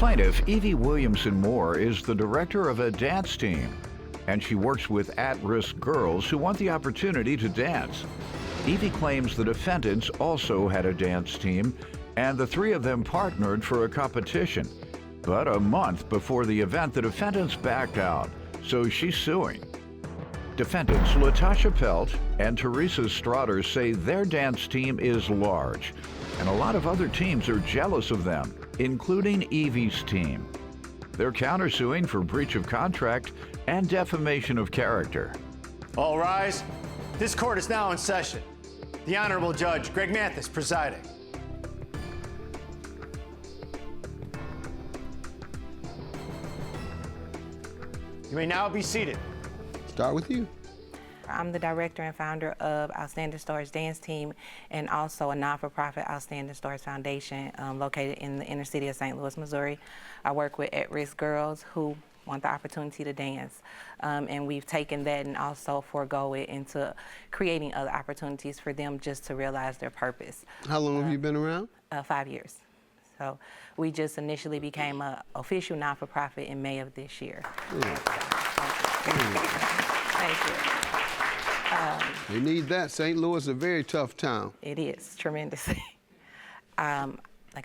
Plaintiff, Evie Williamson Moore, is the director of a dance team, and she works with at-risk girls who want the opportunity to dance. Evie claims the defendants also had a dance team, and the three of them partnered for a competition. But a month before the event, the defendants backed out, so she's suing. Defendants Latasha Pelt and Teresa Strotter say their dance team is large, and a lot of other teams are jealous of them, including Evie's team. They're countersuing for breach of contract and defamation of character. All rise. This court is now in session. The Honorable Judge Greg Mathis presiding. You may now be seated. Start with you. I'm the director and founder of Outstanding Stars Dance Team and also a non-for-profit Outstanding Stars Foundation located in the inner city of St. Louis, Missouri. I work with at-risk girls who want the opportunity to dance. And we've taken that and also forego it into creating other opportunities for them just to realize their purpose. How long have you been around? 5 years. So we just initially became an official non-for-profit in May of this year. Thank you. They need that. St. Louis is a very tough town. It is, tremendously. Like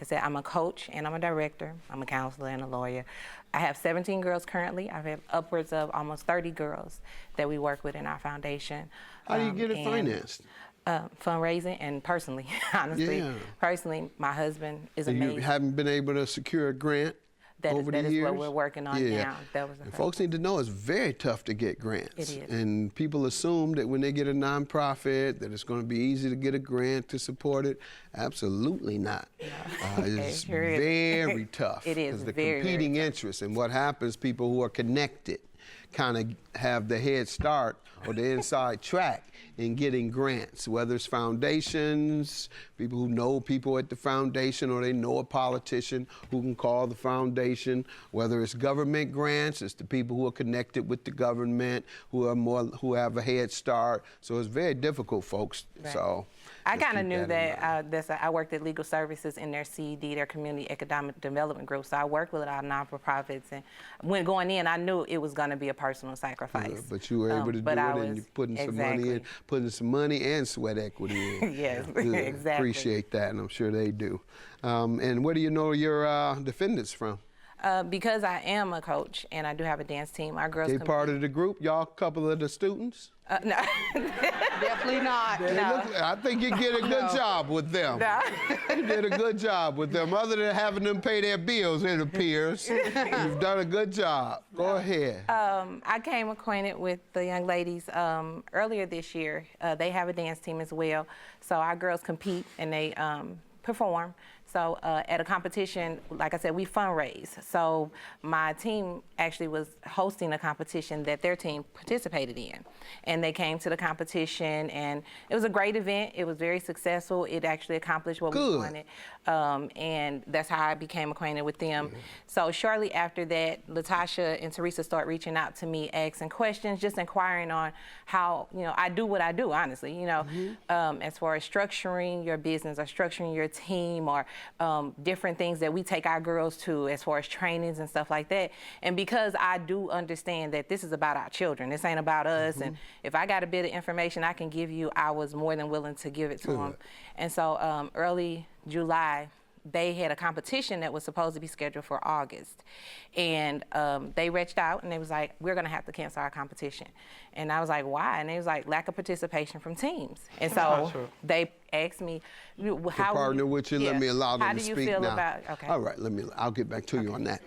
I said, I'm a coach and I'm a director. I'm a counselor and a lawyer. I have 17 girls currently. I have upwards of almost 30 girls that we work with in our foundation. How do you get it financed? Fundraising and personally, honestly. Yeah. Personally, my husband is amazing. You haven't been able to secure a grant over the years? That is what we're working on now. That was the and folks need to know it's very tough to get grants. It is. And people assume that when they get a nonprofit that it's going to be easy to get a grant to support it. Absolutely not. No. It's very tough. It is because the very, competing very interests and what happens, people who are connected kind of have the head start or the inside track in getting grants, whether it's foundations, people who know people at the foundation, or they know a politician who can call the foundation, whether it's government grants, it's the people who are connected with the government, who have a head start. So it's very difficult, folks. Right. So I kind of knew that I worked at Legal Services in their CED, their Community Economic Development Group. So I worked with a lot of non-for-profits, and when going in, I knew it was going to be a personal sacrifice. Yeah, but you were able to do it, and you're putting some money in, putting some money and sweat equity in. Yes, Good. exactly. Appreciate that, and I'm sure they do. And where do you know your defendants from? Because I am a coach and I do have a dance team. Our girls. They part of the group? Y'all a couple of the students? No. Definitely not. No. I think you did a good job with them. No. You did a good job with them. Other than having them pay their bills, it appears. You've done a good job. Go ahead. I came acquainted with the young ladies earlier this year. They have a dance team as well. So our girls compete and they perform. So at a competition, like I said, we fundraise. So my team actually was hosting a competition that their team participated in. And they came to the competition, and it was a great event. It was very successful. It actually accomplished what we wanted. And that's how I became acquainted with them. Mm-hmm. So shortly after that, Latasha and Teresa started reaching out to me, asking questions, just inquiring on how, I do what I do, honestly, as far as structuring your business or structuring your team or different things that we take our girls to as far as trainings and stuff like that. And because I do understand that this is about our children, this ain't about us, and if I got a bit of information I can give you, I was more than willing to give it to them. And so early July, they had a competition that was supposed to be scheduled for August. And they reached out and they was like, we're gonna have to cancel our competition. And I was like, why? And they was like, lack of participation from teams. And so they asked me, how to partner with you, let me allow them to speak now. How do you feel about, All right, I'll get back to you on that.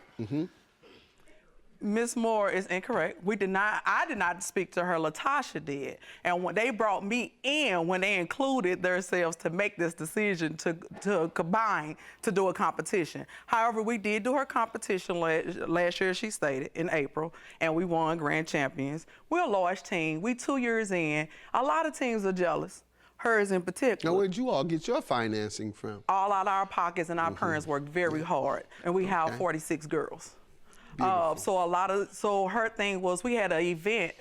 Ms. Moore is incorrect. I did not speak to her, Latasha did. And when they brought me in, when they included themselves to make this decision to combine to do a competition. However, we did do her competition last year, she stated, in April, and we won grand champions. We're a large team. We 2 years in. A lot of teams are jealous. Hers in particular. Now, where'd you all get your financing from? All out of our pockets, and our parents worked very hard. And we have 46 girls. So her thing was, we had an event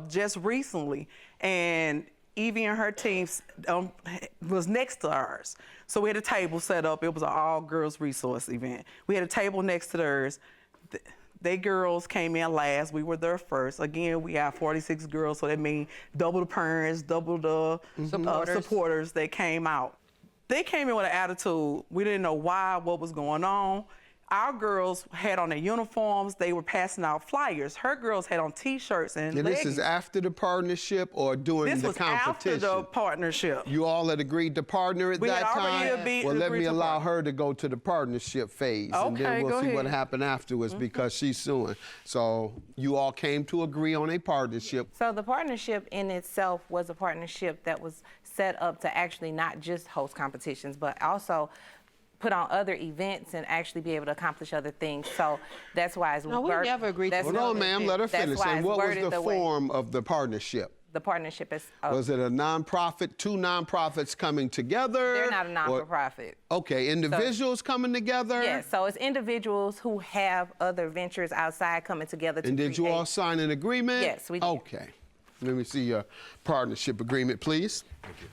just recently, and Evie and her team was next to ours. So we had a table set up. It was an all-girls resource event. We had a table next to theirs. They girls came in last. We were there first. Again, we have 46 girls, so that means double the parents, double the supporters that came out. They came in with an attitude. We didn't know why, what was going on. Our girls had on their uniforms. They were passing out flyers. Her girls had on T-shirts and leggings. This is after the partnership or during the competition? This was after the partnership. You all had agreed to partner at that time? Well, let me allow her to go to the partnership phase. And then we'll see what happened afterwards because she's suing. So you all came to agree on a partnership. So the partnership in itself was a partnership that was set up to actually not just host competitions, but also put on other events and actually be able to accomplish other things. So that's why it's we never agreed to Hold on, ma'am, let her finish. And what was the form of the partnership? The partnership is... was it a nonprofit, two nonprofits coming together? They're not a non-for-profit. Okay, individuals coming together? Yes, so it's individuals who have other ventures outside coming together to And did you all sign an agreement? Yes, we did. Okay. Let me see your partnership agreement, please. Thank you.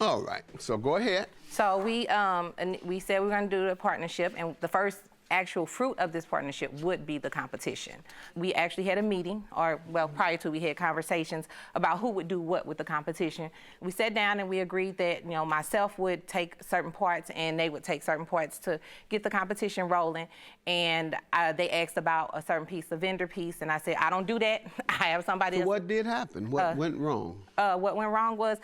All right, so go ahead. So we said we were going to do a partnership, and the first actual fruit of this partnership would be the competition. We actually had a meeting, or well, prior to we had conversations about who would do what with the competition. We sat down and we agreed that, you know, myself would take certain parts and they would take certain parts to get the competition rolling. And they asked about a certain piece, a vendor piece, and I said, I don't do that. I have somebody else. What did happen? What went wrong? What went wrong was,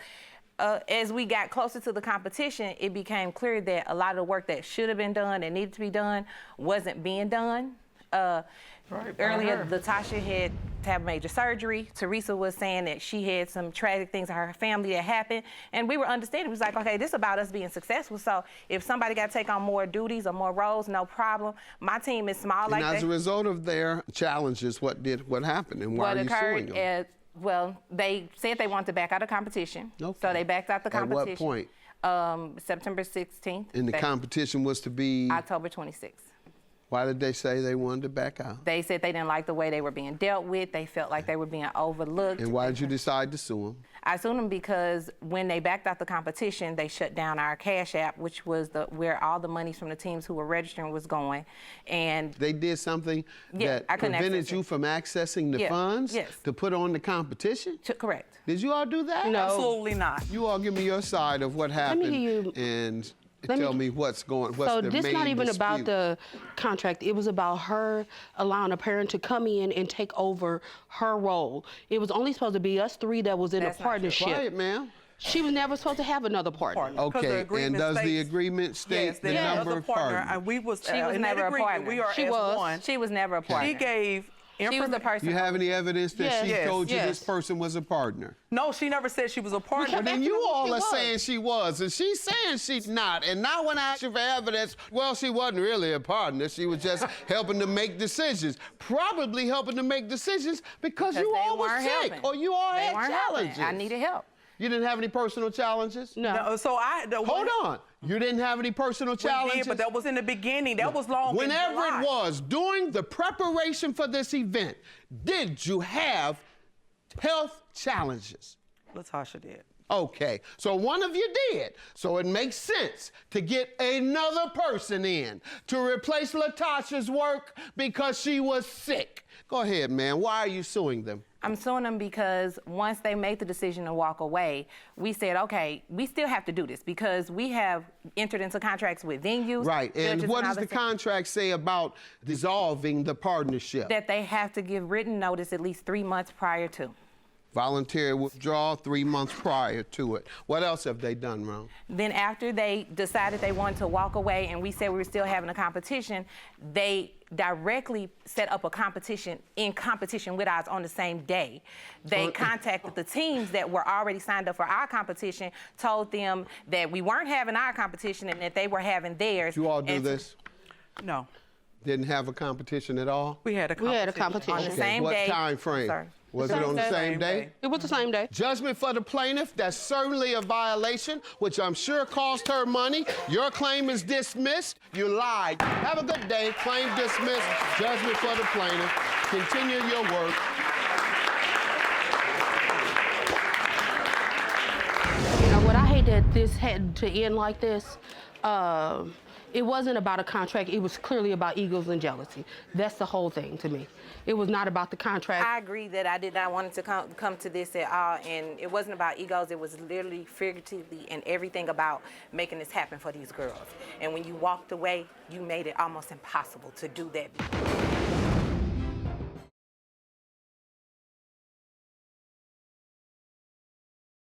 as we got closer to the competition, it became clear that a lot of the work that should have been done, that needed to be done, wasn't being done. Earlier, Latasha had to have major surgery. Teresa was saying that she had some tragic things in her family that happened, and we were understanding. It was like, okay, this is about us being successful, so if somebody got to take on more duties or more roles, no problem. My team is small like that. And as a result of their challenges, what happened, and why are you suing them? Well, they said they wanted to back out of competition. Okay. So they backed out the competition. At what point? September 16th. And the competition was to be? October 26th. Why did they say they wanted to back out? They said they didn't like the way they were being dealt with. They felt like they were being overlooked. And why did you decide to sue them? I sued them because when they backed out the competition, they shut down our Cash App, which was where all the monies from the teams who were registering was going. And they did something that prevented you from accessing the funds to put on the competition? Correct. Did you all do that? No. Absolutely not. You all give me your side of what happened. Let me hear you. And tell me what's the main dispute. So this not even about the contract. It was about her allowing a parent to come in and take over her role. It was only supposed to be us three that was in a partnership. Quiet, ma'am. She was never supposed to have another partner. Okay, and does the agreement state the number of partners? She was never a partner. We are as one. She was never a partner. She gave... She was the person. You have any evidence that she told you this person was a partner? No, she never said she was a partner. Well, then you all are saying she was, and she's saying she's not. And now when I ask you for evidence, well, she wasn't really a partner. She was just helping to make decisions. Probably helping to make decisions because you all were sick or you all had challenges. I needed help. You didn't have any personal challenges? No. So hold on. You didn't have any personal challenges? We did, but that was in the beginning. That was long. Whenever it was, during the preparation for this event, did you have health challenges? Latasha did. Okay, so one of you did. So it makes sense to get another person in to replace Latasha's work because she was sick. Go ahead, man. Why are you suing them? I'm suing them because once they made the decision to walk away, we said, okay, we still have to do this because we have entered into contracts with venues. Right, and what does the contract say about dissolving the partnership? That they have to give written notice at least 3 months prior to. Voluntary withdrawal 3 months prior to it. What else have they done wrong? Then after they decided they wanted to walk away and we said we were still having a competition, they directly set up a competition with us on the same day. They contacted the teams that were already signed up for our competition, told them that we weren't having our competition and that they were having theirs. Did you all do this? No. Didn't have a competition at all? We had a competition. We had a competition. On the same day. What time frame? Was it on the same day? It was the same day. Judgment for the plaintiff, that's certainly a violation, which I'm sure cost her money. Your claim is dismissed. You lied. Have a good day. Claim dismissed. Judgment for the plaintiff. Continue your work. this had to end like this. It wasn't about a contract. It was clearly about egos and jealousy. That's the whole thing to me. It was not about the contract. I agree that I did not want it to come to this at all, and it wasn't about egos. It was literally, figuratively, and everything about making this happen for these girls. And when you walked away, you made it almost impossible to do that.